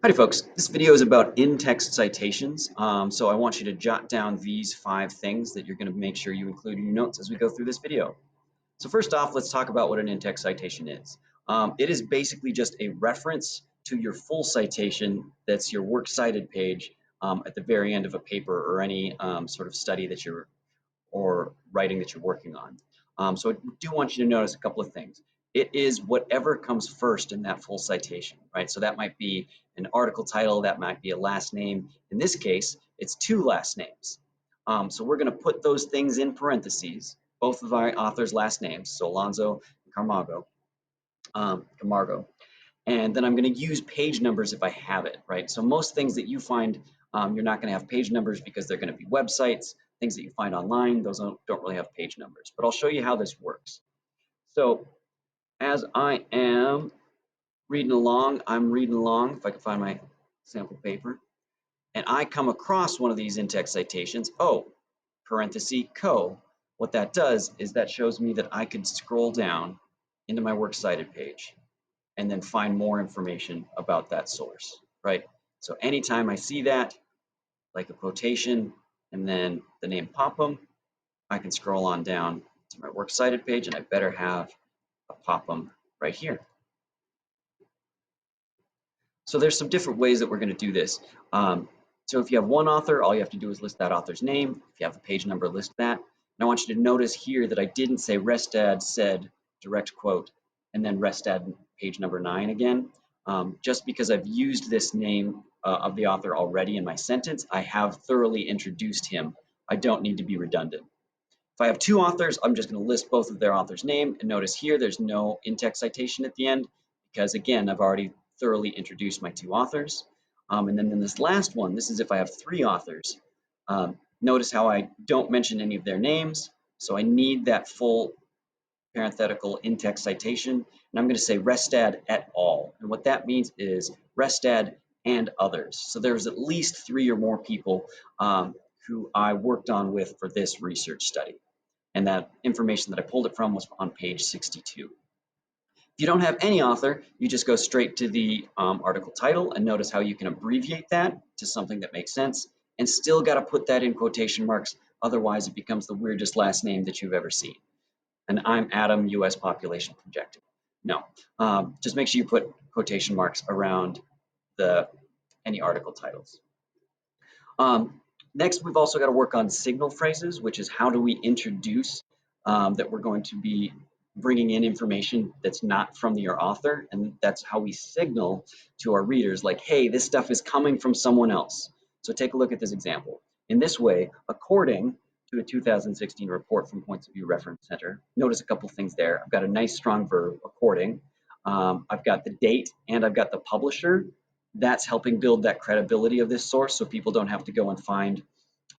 Howdy folks, this video is about in-text citations. So I want you to jot down these 5 things that you're going to make sure you include in your notes as we go through this video. So first off, let's talk about what an in-text citation is. It is basically just a reference to your full citation that's your works cited page at the very end of a paper or any sort of study that you're or writing that you're working on. So I do want you to notice a couple of things. It is whatever comes first in that full citation, right? So that might be an article title, that might be a last name. In this case, it's 2 last names. So we're going to put those things in parentheses, both of our authors' last names, so Alonso and Camargo. And then I'm going to use page numbers if I have it, right? So most things that you find, you're not going to have page numbers because they're going to be websites, things that you find online, those don't really have page numbers. But I'll show you how this works. So as I am reading along, if I can find my sample paper, and I come across one of these in-text citations, parenthesis co. What that does is that shows me that I could scroll down into my works cited page and then find more information about that source, right? So anytime I see that, like a quotation and then the name Popham, I can scroll on down to my works cited page and I better have a Popham right here. So there's some different ways that we're going to do this. So if you have one author, all you have to do is list that author's name. If you have the page number, list that. And I want you to notice here that I didn't say Restad said direct quote and then Restad page number 9 again. Just because I've used this name of the author already in my sentence, I have thoroughly introduced him. I don't need to be redundant. If I have 2 authors, I'm just going to list both of their author's name. And notice here, there's no in-text citation at the end because, again, I've already thoroughly introduced my 2 authors. And then in this last one, this is if I have 3 authors. Notice how I don't mention any of their names. So I need that full parenthetical in-text citation. And I'm going to say Restad et al. And what that means is Restad and others. So there's at least 3 or more people who I worked on with for this research study. And that information that I pulled it from was on page 62. If you don't have any author, you just go straight to the article title and notice how you can abbreviate that to something that makes sense and still got to put that in quotation marks. Otherwise, it becomes the weirdest last name that you've ever seen. And I'm Adam, US population projected. No, just make sure you put quotation marks around any article titles. Next, we've also got to work on signal phrases, which is how do we introduce that we're going to be bringing in information that's not from your author, and that's how we signal to our readers like, hey, this stuff is coming from someone else. So take a look at this example. In this way, according to a 2016 report from Points of View Reference Center, notice a couple things there. I've got a nice strong verb, according. I've got the date and I've got the publisher. That's helping build that credibility of this source so people don't have to go and find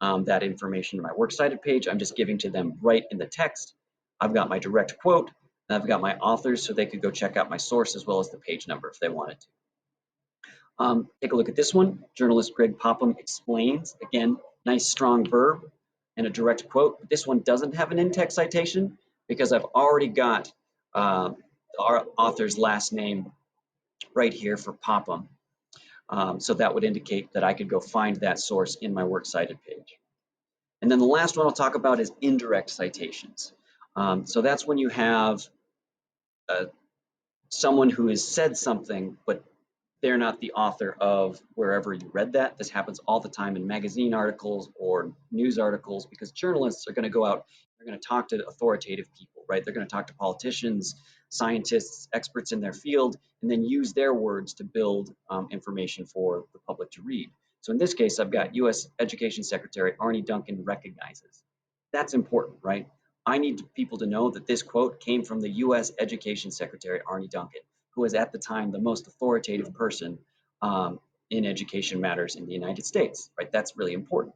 that information in my works cited page. I'm just giving to them right in the text. I've got my direct quote, and I've got my authors so they could go check out my source as well as the page number if they wanted to. Take a look at this one. Journalist Greg Popham explains. Again, nice strong verb and a direct quote. But this one doesn't have an in-text citation because I've already got our author's last name right here for Popham. So that would indicate that I could go find that source in my works cited page. And then the last one I'll talk about is indirect citations. So that's when you have someone who has said something, but they're not the author of wherever you read that. This happens all the time in magazine articles or news articles because journalists are going to go out, they're going to talk to authoritative people, right? They're going to talk to politicians, scientists, experts in their field, and then use their words to build information for the public to read. So in this case, I've got U.S. Education Secretary Arne Duncan recognizes. That's important, right? I need people to know that this quote came from the U.S. Education Secretary Arne Duncan, who was at the time the most authoritative person in education matters in the United States, right? That's really important.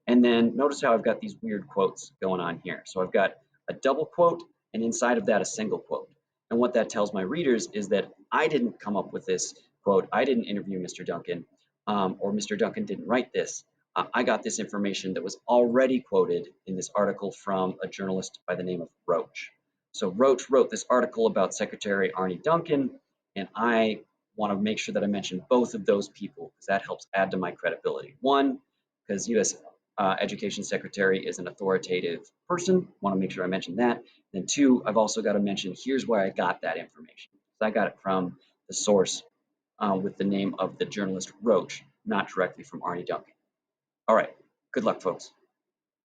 And then notice how I've got these weird quotes going on here. So I've got a double quote and inside of that a single quote. And what that tells my readers is that I didn't come up with this quote. I didn't interview Mr. Duncan or Mr. Duncan didn't write this. I got this information that was already quoted in this article from a journalist by the name of Roach. So Roach wrote this article about Secretary Arne Duncan, and I want to make sure that I mention both of those people because that helps add to my credibility. One, because U.S. Education Secretary is an authoritative person. Want to make sure I mention that. Then two, I've also got to mention here's where I got that information. So I got it from the source with the name of the journalist Roach, not directly from Arnie Duncan. All right, good luck, folks.